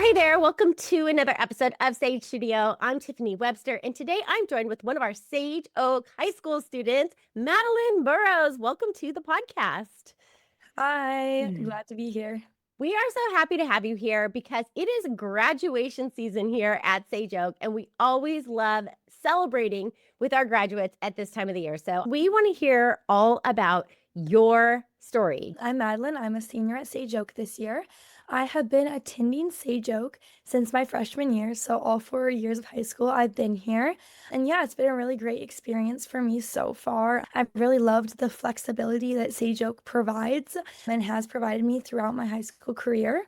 Hey there, welcome to another episode of Sage Studio. I'm Tiffiny Webster, and today I'm joined with one of our Sage Oak High School students, Madeline Murrow. Welcome to the podcast. Hi, glad to be here. We are so happy to have you here because it is graduation season here at Sage Oak, and we always love celebrating with our graduates at this time of the year. So we want to hear all about your story. I'm Madeline. I'm a senior at Sage Oak this year. I have been attending Sage Oak since my freshman year, so all 4 years of high school I've been here. And yeah, it's been a really great experience for me so far. I've really loved the flexibility that Sage Oak provides and has provided me throughout my high school career.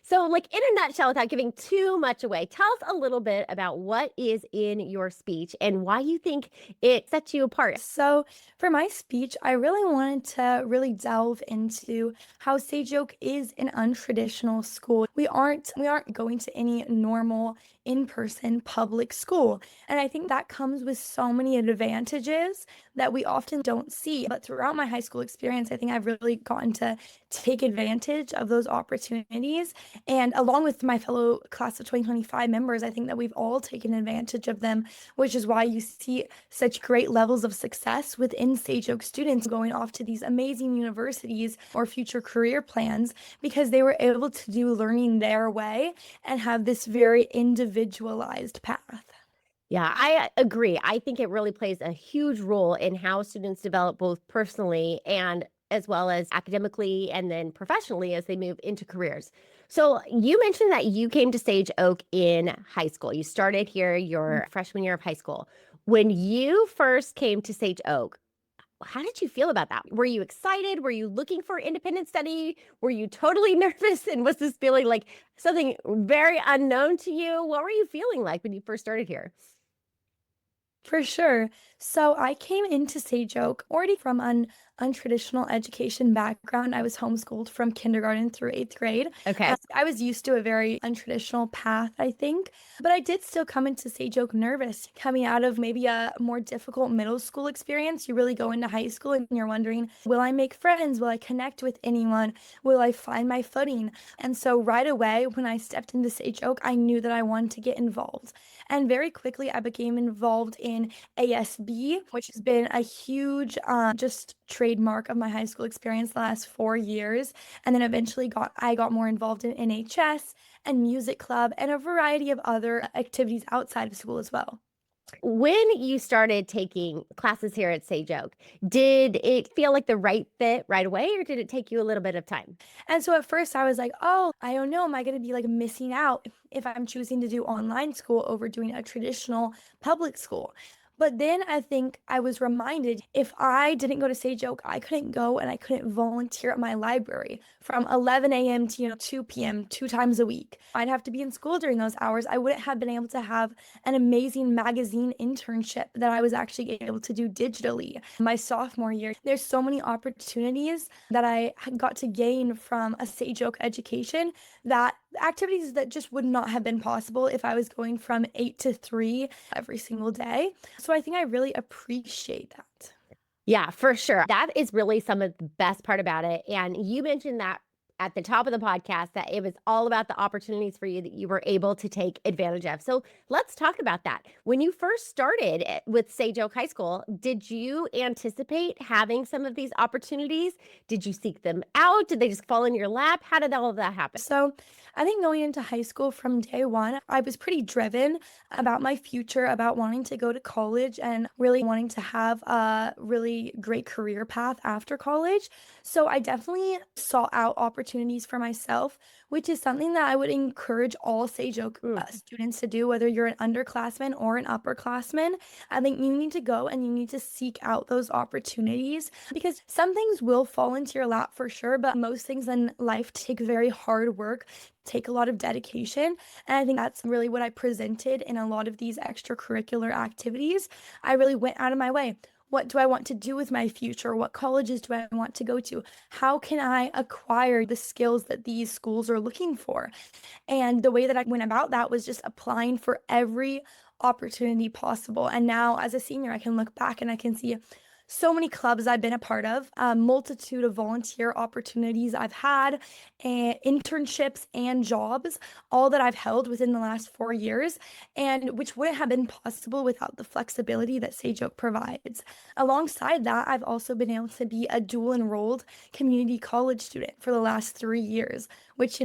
So, in a nutshell, without giving too much away, tell us a little bit about what is in your speech and why you think it sets you apart. So for my speech, I really wanted to really delve into how Sage Oak is an untraditional school. We aren't going to any normal in-person public school. And I think that comes with so many advantages that we often don't see. But throughout my high school experience, I think I've really gotten to take advantage of those opportunities. And along with my fellow class of 2025 members, I think that we've all taken advantage of them, which is why you see such great levels of success within Sage Oak students going off to these amazing universities or future career plans because they were able to do learning their way and have this very individualized path. Yeah, I agree. I think it really plays a huge role in how students develop both personally and as well as academically and then professionally as they move into careers. So, you mentioned that you came to Sage Oak in high school. You started here your freshman year of high school. When you first came to Sage Oak, how did you feel about that? Were you excited? Were you looking for independent study? Were you totally nervous? And was this feeling like something very unknown to you? What were you feeling like when you first started here? For sure. So I came into Sage Oak already from an untraditional education background. I was homeschooled from kindergarten through eighth grade. Okay. I was used to a very untraditional path, I think, but I did still come into Sage Oak nervous. Coming out of maybe a more difficult middle school experience, you really go into high school and you're wondering, will I make friends? Will I connect with anyone? Will I find my footing? And so right away, when I stepped into Sage Oak, I knew that I wanted to get involved. And very quickly, I became involved in ASB, which has been a huge just trademark of my high school experience the last 4 years. And then eventually I got more involved in NHS and music club and a variety of other activities outside of school as well. When you started taking classes here at Sage Oak, did it feel like the right fit right away, or did it take you a little bit of time? And so at first I was like, oh, I don't know, am I going to be like missing out if I'm choosing to do online school over doing a traditional public school? But then I think I was reminded if I didn't go to Sage Oak, I couldn't go and I couldn't volunteer at my library from 11 a.m. to 2 p.m. 2 times a week. I'd have to be in school during those hours. I wouldn't have been able to have an amazing magazine internship that I was actually able to do digitally my sophomore year. There's so many opportunities that I got to gain from a Sage Oak education, that activities that just would not have been possible if I was going from 8 to 3 every single day. So I think I really appreciate that. Yeah, for sure. That is really some of the best part about it. And you mentioned that at the top of the podcast that it was all about the opportunities for you that you were able to take advantage of. So let's talk about that. When you first started with Sage Oak High School, did you anticipate having some of these opportunities? Did you seek them out? Did they just fall in your lap? How did all of that happen? So I think going into high school from day one, I was pretty driven about my future, about wanting to go to college and really wanting to have a really great career path after college. So I definitely sought out opportunities for myself, which is something that I would encourage all Sage Oak students to do, whether you're an underclassman or an upperclassman. I think you need to go and you need to seek out those opportunities because some things will fall into your lap for sure, but most things in life take very hard work, take a lot of dedication. And I think that's really what I presented in a lot of these extracurricular activities. I really went out of my way. What do I want to do with my future? What colleges do I want to go to? How can I acquire the skills that these schools are looking for? And the way that I went about that was just applying for every opportunity possible. And now as a senior, I can look back and I can see so many clubs I've been a part of, a multitude of volunteer opportunities I've had, and internships and jobs, all that I've held within the last 4 years, and which wouldn't have been possible without the flexibility that Sage Oak provides. Alongside that, I've also been able to be a dual enrolled community college student for the last 3 years, which,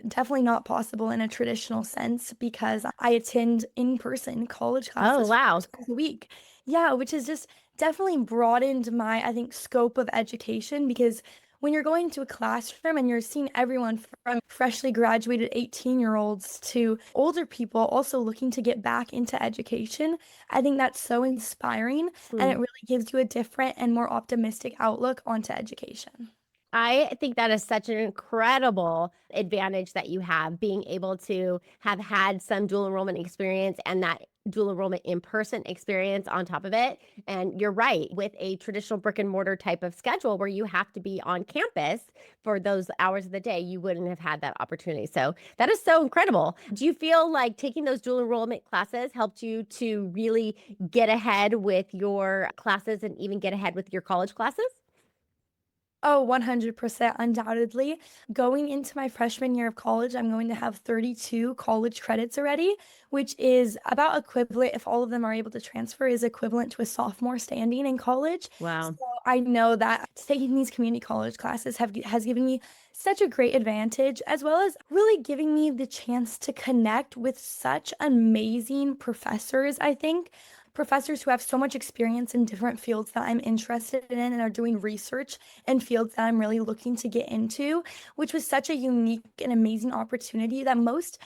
definitely not possible in a traditional sense because I attend in person college Oh, classes wow. 4 times a week. Yeah, which has just definitely broadened my, I think, scope of education because when you're going to a classroom and you're seeing everyone from freshly graduated 18-year-olds to older people also looking to get back into education, I think that's so inspiring and it Hmm. really gives you a different and more optimistic outlook onto education. I think that is such an incredible advantage that you have being able to have had some dual enrollment experience and that dual enrollment in person experience on top of it. And you're right, with a traditional brick and mortar type of schedule where you have to be on campus for those hours of the day, you wouldn't have had that opportunity. So that is so incredible. Do you feel like taking those dual enrollment classes helped you to really get ahead with your classes and even get ahead with your college classes? Oh, 100% undoubtedly. Going into my freshman year of college, I'm going to have 32 college credits already, which is about equivalent, if all of them are able to transfer, is equivalent to a sophomore standing in college. So Wow. I know that taking these community college classes has given me such a great advantage, as well as really giving me the chance to connect with such amazing professors, I think. Professors who have so much experience in different fields that I'm interested in and are doing research and fields that I'm really looking to get into, which was such a unique and amazing opportunity that most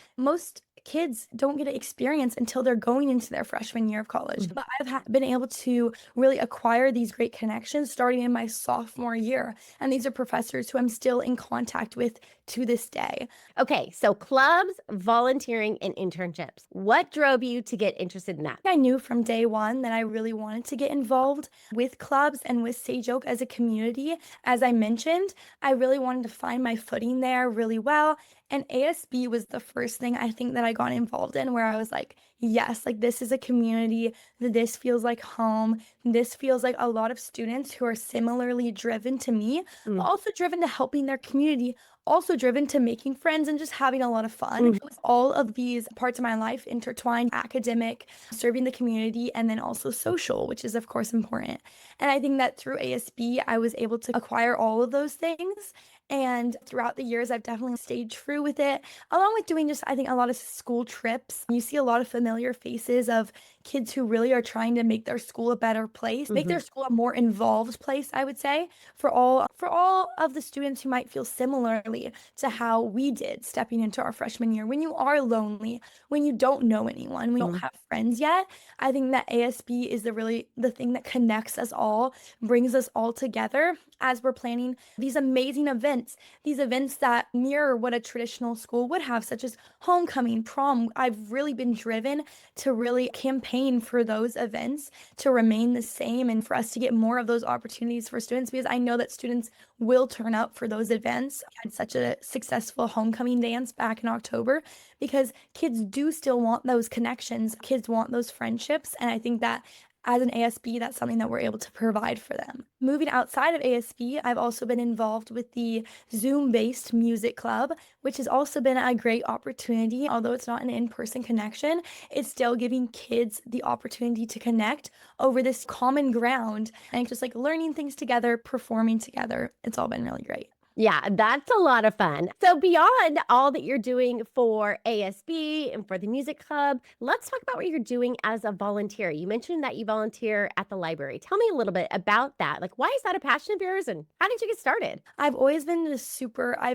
kids don't get to experience until they're going into their freshman year of college. But I've been able to really acquire these great connections starting in my sophomore year. And these are professors who I'm still in contact with to this day. Okay, so clubs, volunteering, and internships. What drove you to get interested in that? I knew from day one that I really wanted to get involved with clubs and with Sage Oak as a community. As I mentioned, I really wanted to find my footing there really well. And ASB was the first thing I think that I got involved in where I was like, yes, like this is a community, this feels like home. This feels like a lot of students who are similarly driven to me, but Mm, also driven to helping their community, also driven to making friends and just having a lot of fun. mm. With all of these parts of my life intertwined, academic, serving the community, and then also social, which is of course important. And I think that through ASB, I was able to acquire all of those things. And throughout the years, I've definitely stayed true with it, along with doing just, I think, a lot of school trips. You see a lot of familiar faces of kids who really are trying to make their school a better place, make Mhm. their school a more involved place, I would say, for all of the students who might feel similarly to how we did stepping into our freshman year. When you are lonely, when you don't know anyone, when you don't Mm. have friends yet, I think that ASB is the thing that connects us all, brings us all together as we're planning these amazing events, these events that mirror what a traditional school would have, such as homecoming, prom. I've really been driven to really campaign for those events to remain the same and for us to get more of those opportunities for students because I know that students will turn up for those events. I had such a successful homecoming dance back in October because kids do still want those connections. Kids want those friendships. And I think that as an ASB, that's something that we're able to provide for them. Moving outside of ASB, I've also been involved with the Zoom-based music club, which has also been a great opportunity. Although it's not an in-person connection, it's still giving kids the opportunity to connect over this common ground and just like learning things together, performing together. It's all been really great. Yeah, that's a lot of fun. So beyond all that you're doing for ASB and for the music club, let's talk about what you're doing as a volunteer. You mentioned that you volunteer at the library. Tell me a little bit about that. Like, why is that a passion of yours and how did you get started? I've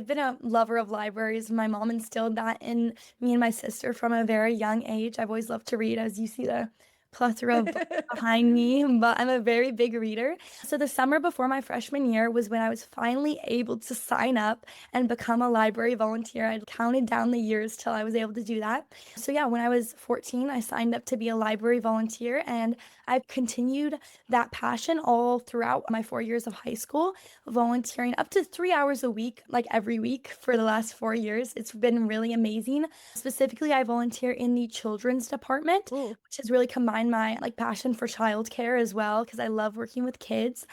been a lover of libraries. My mom instilled that in me and my sister from a very young age. I've always loved to read, as you see the plethora of books behind me, but I'm a very big reader. So the summer before my freshman year was when I was finally able to sign up and become a library volunteer. I counted down the years till I was able to do that. So yeah, when I was 14, I signed up to be a library volunteer and I've continued that passion all throughout my 4 years of high school, volunteering up to 3 hours a week, like every week for the last 4 years. It's been really amazing. Specifically, I volunteer in the children's department, Mm, which has really combined find my passion for childcare as well because I love working with kids.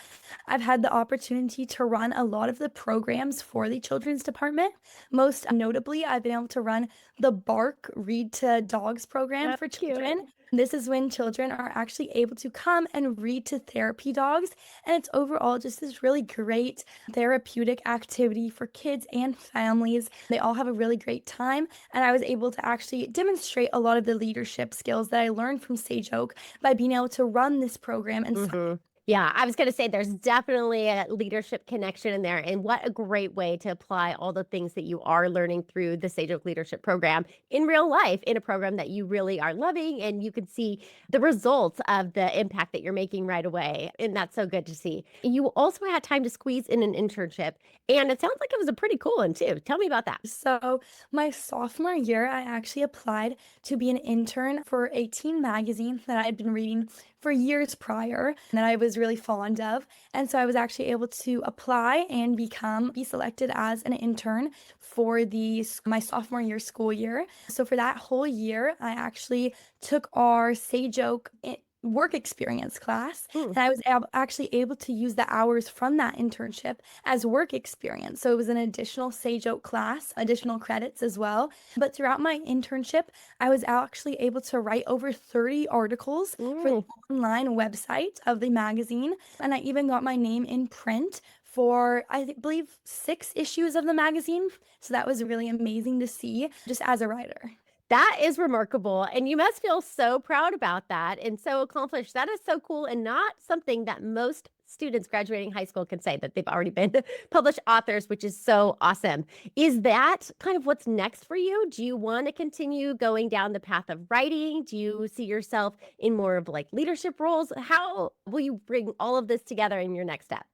I've had the opportunity to run a lot of the programs for the children's department. Most notably, I've been able to run the Bark Read to Dogs program That's for cute. children. This is when children are actually able to come and read to therapy dogs. And it's overall just this really great therapeutic activity for kids and families. They all have a really great time. And I was able to actually demonstrate a lot of the leadership skills that I learned from Sage Oak by being able to run this program and Yeah, I was going to say there's definitely a leadership connection in there. And what a great way to apply all the things that you are learning through the Sage Oak Leadership Program in real life, in a program that you really are loving. And you can see the results of the impact that you're making right away. And that's so good to see. You also had time to squeeze in an internship. And it sounds like it was a pretty cool one, too. Tell me about that. So, my sophomore year, I actually applied to be an intern for a teen magazine that I had been reading for years prior that I was really fond of. And so I was actually able to apply and be selected as an intern for my sophomore year school year. So for that whole year, I actually took our Sage Oak work experience class, Hmm. and I was actually able to use the hours from that internship as work experience. So it was an additional Sage Oak class, additional credits as well. But throughout my internship, I was actually able to write over 30 articles for the Mm. online website of the magazine. And I even got my name in print for, believe, 6 issues of the magazine. So that was really amazing to see just as a writer. That is remarkable. And you must feel so proud about that and so accomplished. That is so cool and not something that most students graduating high school can say that they've already been published authors, which is so awesome. Is that kind of what's next for you? Do you want to continue going down the path of writing? Do you see yourself in more of like leadership roles? How will you bring all of this together in your next step?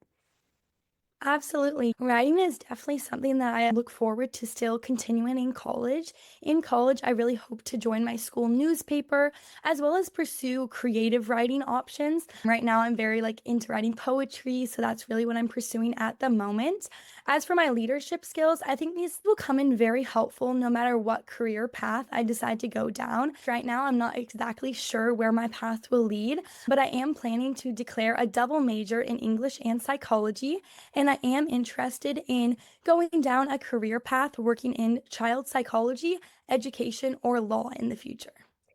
Absolutely. Writing is definitely something that I look forward to still continuing in college. In college, I really hope to join my school newspaper as well as pursue creative writing options. Right now, I'm very into writing poetry, so that's really what I'm pursuing at the moment. As for my leadership skills, I think these will come in very helpful no matter what career path I decide to go down. Right now, I'm not exactly sure where my path will lead, but I am planning to declare a double major in English and psychology, and I am interested in going down a career path working in child psychology, education, or law in the future.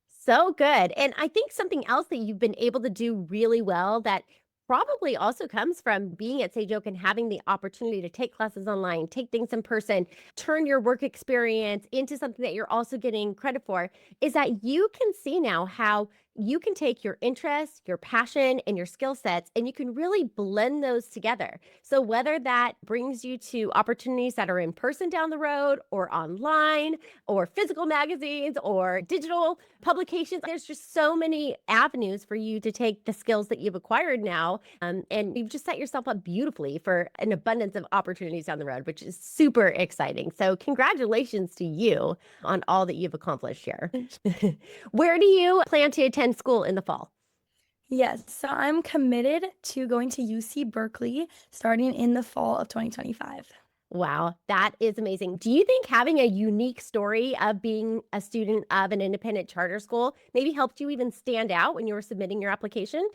So good. And I think something else that you've been able to do really well that probably also comes from being at Sage Oak and having the opportunity to take classes online, take things in person, turn your work experience into something that you're also getting credit for, is that you can see now how you can take your interests, your passion, and your skill sets, and you can really blend those together. So, whether that brings you to opportunities that are in person down the road, or online, or physical magazines, or digital publications, there's just so many avenues for you to take the skills that you've acquired now. And you've just set yourself up beautifully for an abundance of opportunities down the road, which is super exciting. So, congratulations to you on all that you've accomplished here. Where do you plan to attend school in the fall? Yes, so I'm committed to going to UC Berkeley starting in the fall of 2025. Wow, that is amazing. Do you think having a unique story of being a student of an independent charter school maybe helped you even stand out when you were submitting your application?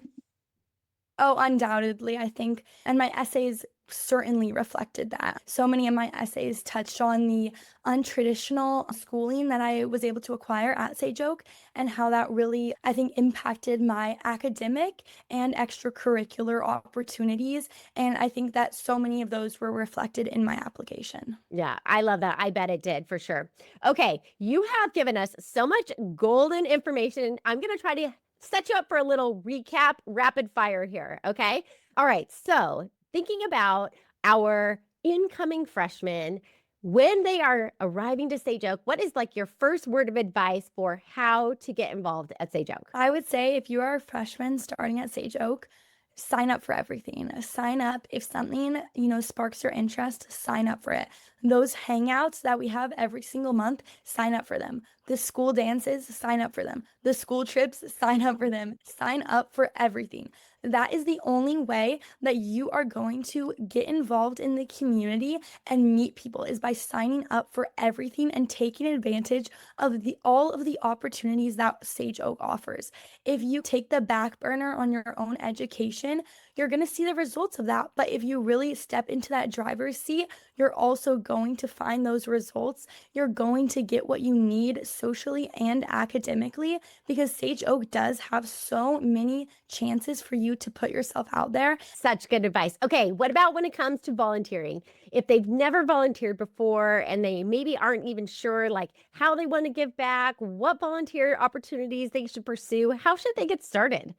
Oh, undoubtedly, I think, and my essays certainly reflected that. So many of my essays touched on the untraditional schooling that I was able to acquire at Sage Oak and how that really, I think, impacted my academic and extracurricular opportunities. And I think that so many of those were reflected in my application. Yeah, I love that. I bet it did for sure. Okay, you have given us so much golden information. I'm going to try to set you up for a little recap, rapid fire here. Okay. All right. So, thinking about our incoming freshmen, when they are arriving to Sage Oak, what is like your first word of advice for how to get involved at Sage Oak? I would say if you are a freshman starting at Sage Oak, sign up for everything. Sign up if something, sparks your interest, sign up for it. Those hangouts that we have every single month, sign up for them. The school dances, sign up for them. The school trips, sign up for them. Sign up for everything. That is the only way that you are going to get involved in the community and meet people, is by signing up for everything and taking advantage of all of the opportunities that Sage Oak offers. If you take the back burner on your own education, you're going to see the results of that. But if you really step into that driver's seat, you're also going to find those results. You're going to get what you need socially and academically, because Sage Oak does have so many chances for you to put yourself out there. Such good advice. Okay, what about when it comes to volunteering? If they've never volunteered before and they maybe aren't even sure like how they want to give back, what volunteer opportunities they should pursue, how should they get started?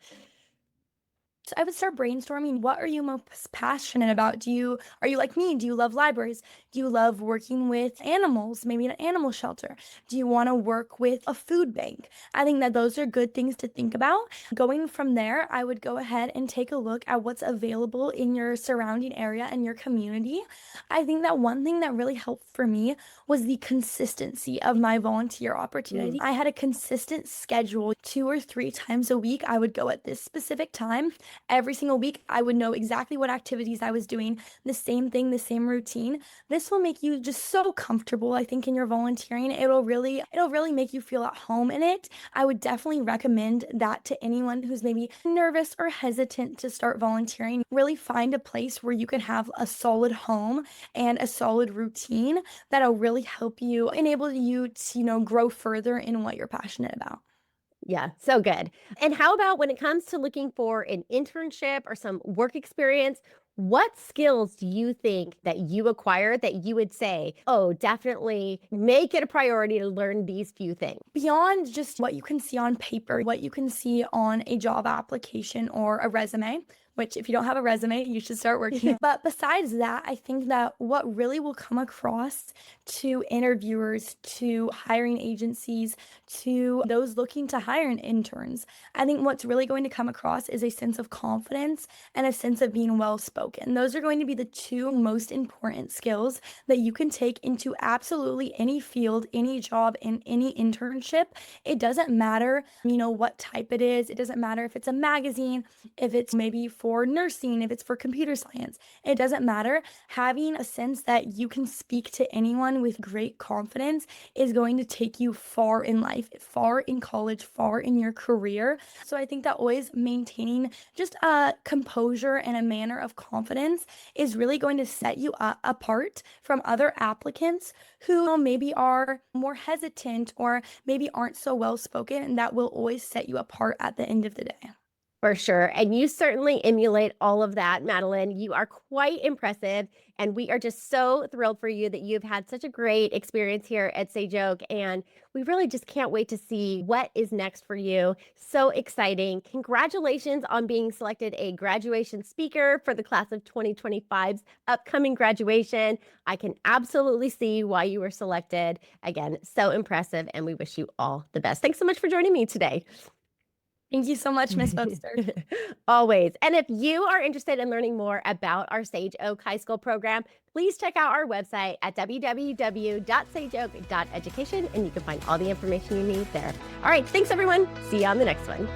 So I would start brainstorming, what are you most passionate about? Are you like me? Do you love libraries? Do you love working with animals, maybe an animal shelter? Do you want to work with a food bank? I think that those are good things to think about. Going from there, I would go ahead and take a look at what's available in your surrounding area and your community. I think that one thing that really helped for me was the consistency of my volunteer opportunity. I had a consistent schedule. 2 or 3 times a week, I would go at this specific time. Every single week, I would know exactly what activities I was doing, the same thing, the same routine. This will make you just so comfortable, I think, in your volunteering. It'll really make you feel at home in it. I would definitely recommend that to anyone who's maybe nervous or hesitant to start volunteering. Really find a place where you can have a solid home and a solid routine that'll really help you, enable you to, grow further in what you're passionate about. Yeah, so good. And how about when it comes to looking for an internship or some work experience? What skills do you think that you acquired that you would say, oh, definitely make it a priority to learn these few things? Beyond just what you can see on paper, what you can see on a job application or a resume, which if you don't have a resume, you should start working. But besides that, I think that what really will come across to interviewers, to hiring agencies, to those looking to hire interns, I think what's really going to come across is a sense of confidence and a sense of being well spoken. Those are going to be the two most important skills that you can take into absolutely any field, any job, and any internship. It doesn't matter, what type it is. It doesn't matter if it's a magazine, if it's maybe for nursing, if it's for computer science. It doesn't matter. Having a sense that you can speak to anyone with great confidence is going to take you far in life, far in college, far in your career. So I think that always maintaining just a composure and a manner of confidence is really going to set you apart from other applicants who maybe are more hesitant or maybe aren't so well spoken, and that will always set you apart at the end of the day. For sure. And you certainly emulate all of that, Madeline. You are quite impressive. And we are just so thrilled for you that you've had such a great experience here at Sage Oak. And we really just can't wait to see what is next for you. So exciting. Congratulations on being selected a graduation speaker for the class of 2025's upcoming graduation. I can absolutely see why you were selected. Again, so impressive. And we wish you all the best. Thanks so much for joining me today. Thank you so much, Miss Webster. Always. And if you are interested in learning more about our Sage Oak High School program, please check out our website at www.sageoak.education, and you can find all the information you need there. All right. Thanks, everyone. See you on the next one.